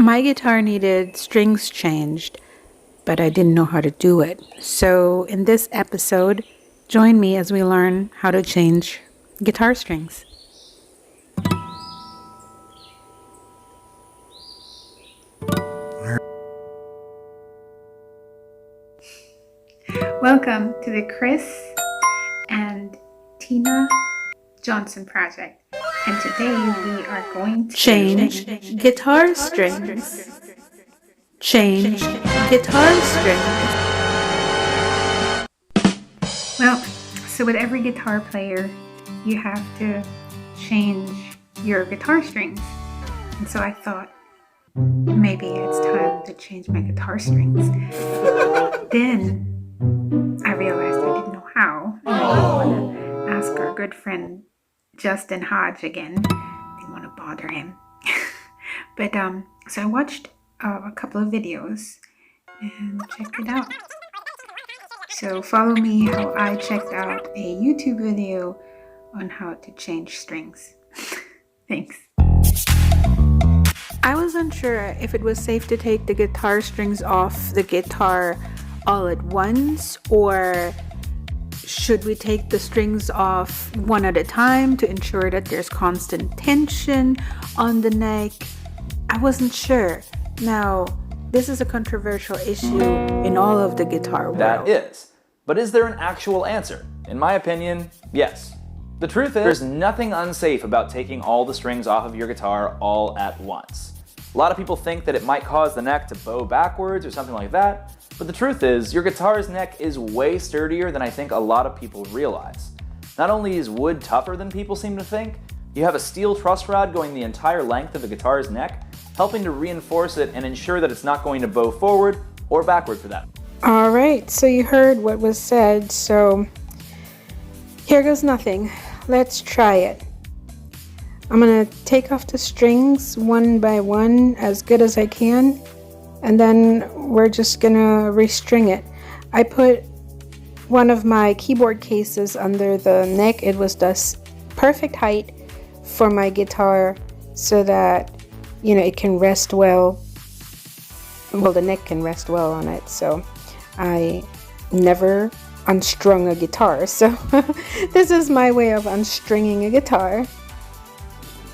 My guitar needed strings changed, but I didn't know how to do it. So in this episode, join me as we learn how to change guitar strings. Welcome to the Chris&Teena Johnson project. And today we are going to change guitar strings. Change guitar strings. Well, so with every guitar player, you have to change your guitar strings. And so I thought, maybe it's time to change my guitar strings. Then I realized I didn't know how. I didn't want to ask our good friend Justin Hodge again. Didn't want to bother him. But so I watched a couple of videos and checked it out. So follow me how I checked out a YouTube video on how to change strings. Thanks. I was unsure if it was safe to take the guitar strings off the guitar all at once, or should we take the strings off one at a time to ensure that there's constant tension on the neck? I wasn't sure. Now, this is a controversial issue in all of the guitar world. That is. But is there an actual answer? In my opinion, yes. The truth is, there's nothing unsafe about taking all the strings off of your guitar all at once. A lot of people think that it might cause the neck to bow backwards or something like that, but the truth is, your guitar's neck is way sturdier than I think a lot of people realize. Not only is wood tougher than people seem to think, you have a steel truss rod going the entire length of the guitar's neck, helping to reinforce it and ensure that it's not going to bow forward or backward for that. Alright, so you heard what was said, so here goes nothing. Let's try it. I'm gonna take off the strings one by one as good as I can, and then we're just gonna restring it. I put one of my keyboard cases under the neck. It was the perfect height for my guitar so that, you know, it can rest well. Well, the neck can rest well on it, so I never unstrung a guitar. So this is my way of unstringing a guitar.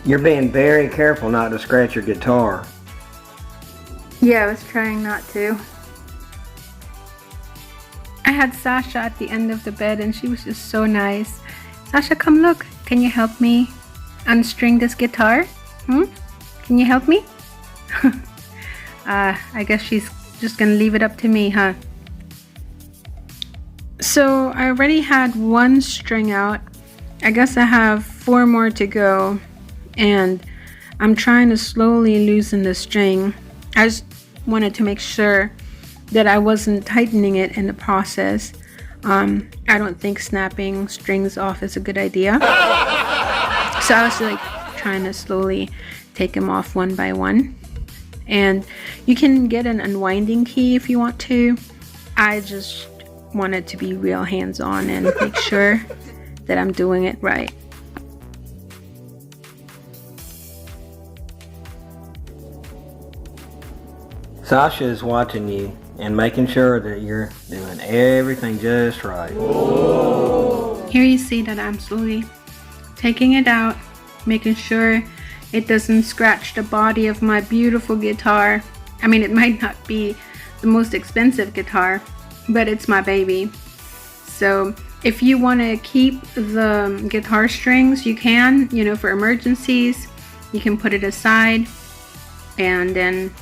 You're being very careful not to scratch your guitar. Yeah, I was trying not to. I had Sasha at the end of the bed and she was just so nice. Sasha, come look. Can you help me unstring this guitar? Can you help me? I guess she's just gonna leave it up to me, huh? So I already had one string out. I guess I have 4 more to go, and I'm trying to slowly loosen the string. I just wanted to make sure that I wasn't tightening it in the process. I don't think snapping strings off is a good idea. So I was like trying to slowly take them off one by one. And you can get an unwinding key if you want to. I just wanted to be real hands-on and make sure that I'm doing it right. Sasha is watching you and making sure that you're doing everything just right. Here you see that I'm slowly taking it out, making sure it doesn't scratch the body of my beautiful guitar. I mean, it might not be the most expensive guitar, but it's my baby. So if you want to keep the guitar strings, you can, you know, for emergencies. You can put it aside and then,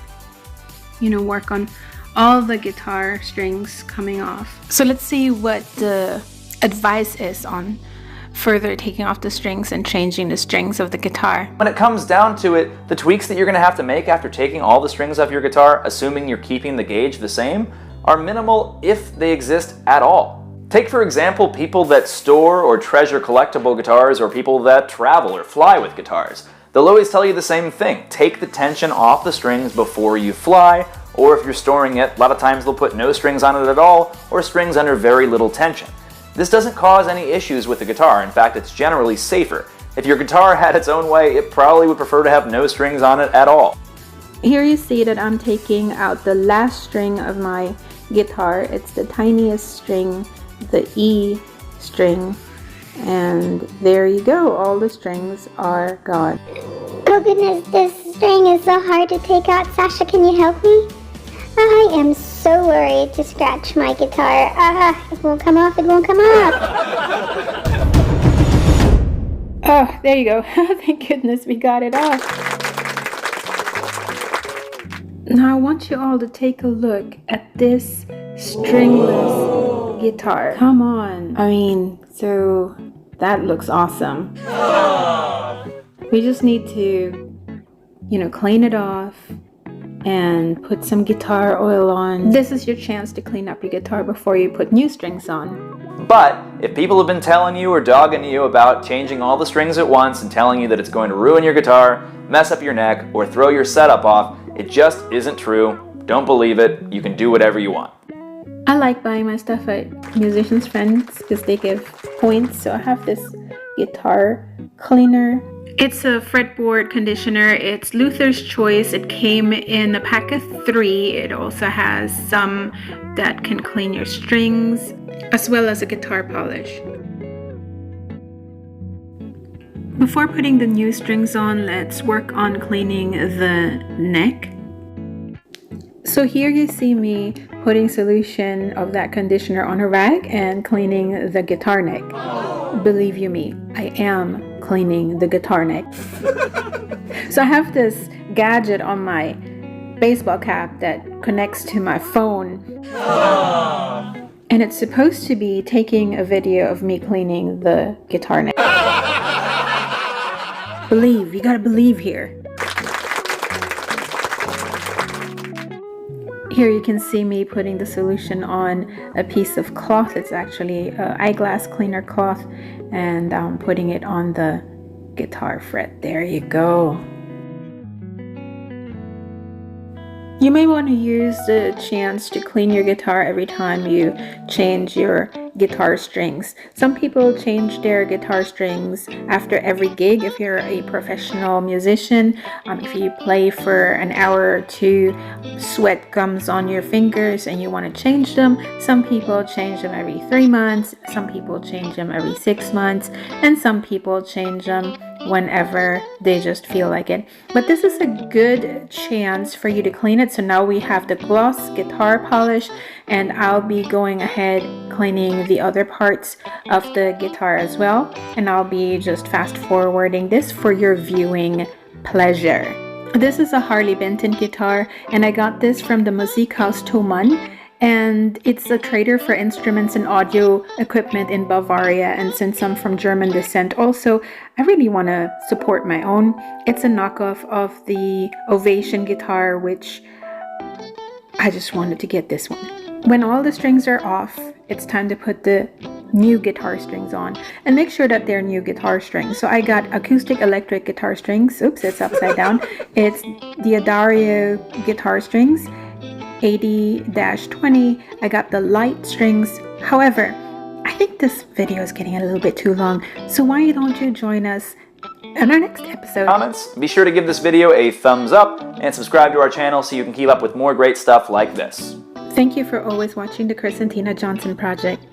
you know, work on all the guitar strings coming off. So let's see what the advice is on further taking off the strings and changing the strings of the guitar. When it comes down to it, the tweaks that you're going to have to make after taking all the strings off your guitar, assuming you're keeping the gauge the same, are minimal if they exist at all. Take for example people that store or treasure collectible guitars, or people that travel or fly with guitars. They'll always tell you the same thing: take the tension off the strings before you fly, or if you're storing it, a lot of times they'll put no strings on it at all, or strings under very little tension. This doesn't cause any issues with the guitar. In fact, it's generally safer. If your guitar had its own way, it probably would prefer to have no strings on it at all. Here you see that I'm taking out the last string of my guitar. It's the tiniest string, the E string, and there you go, all the strings are gone. Oh goodness, this string is so hard to take out. Sasha, can you help me? I am so worried to scratch my guitar. It won't come off, it won't come off. Oh, there you go. Thank goodness we got it off. Now I want you all to take a look at this stringless guitar. Come on. I mean, so that looks awesome. We just need to, clean it off and put some guitar oil on. This is your chance to clean up your guitar before you put new strings on. But if people have been telling you or dogging you about changing all the strings at once and telling you that it's going to ruin your guitar, mess up your neck, or throw your setup off, it just isn't true. Don't believe it. You can do whatever you want. I like buying my stuff at Musician's Friends because they give points. So I have this guitar cleaner. It's a fretboard conditioner. It's Luther's Choice. It came in a pack of 3. It also has some that can clean your strings, as well as a guitar polish. Before putting the new strings on, let's work on cleaning the neck. So here you see me putting solution of that conditioner on a rag and cleaning the guitar neck. Believe you me, I am cleaning the guitar neck. So I have this gadget on my baseball cap that connects to my phone. And it's supposed to be taking a video of me cleaning the guitar neck. Believe, you gotta believe here. Here you can see me putting the solution on a piece of cloth. It's actually an eyeglass cleaner cloth, and I'm putting it on the guitar fret. There you go. You may want to use the chance to clean your guitar every time you change your guitar strings. Some people change their guitar strings after every gig. If you're a professional musician, if you play for an hour or 2, sweat comes on your fingers and you want to change them. Some people change them every 3 months, some people change them every 6 months, and some people change them whenever they just feel like it. But this is a good chance for you to clean it. So now we have the gloss guitar polish, and I'll be going ahead cleaning the other parts of the guitar as well, and I'll be just fast forwarding this for your viewing pleasure. This is a Harley Benton guitar, and I got this from the Musikhaus Thomann, and it's a trader for instruments and audio equipment in Bavaria. And since I'm from German descent also, I really want to support my own. It's a knockoff of the Ovation guitar, which I just wanted to get this one. When all the strings are off, it's time to put the new guitar strings on, and make sure that they're new guitar strings. So I got acoustic electric guitar strings. Oops, it's upside down. It's the Dario guitar strings, 80-20. I got the light strings. However, I think this video is getting a little bit too long, so why don't you join us in our next episode? Comments. Be sure to give this video a thumbs up and subscribe to our channel so you can keep up with more great stuff like this. Thank you for always watching the Chris&Teena Johnson project.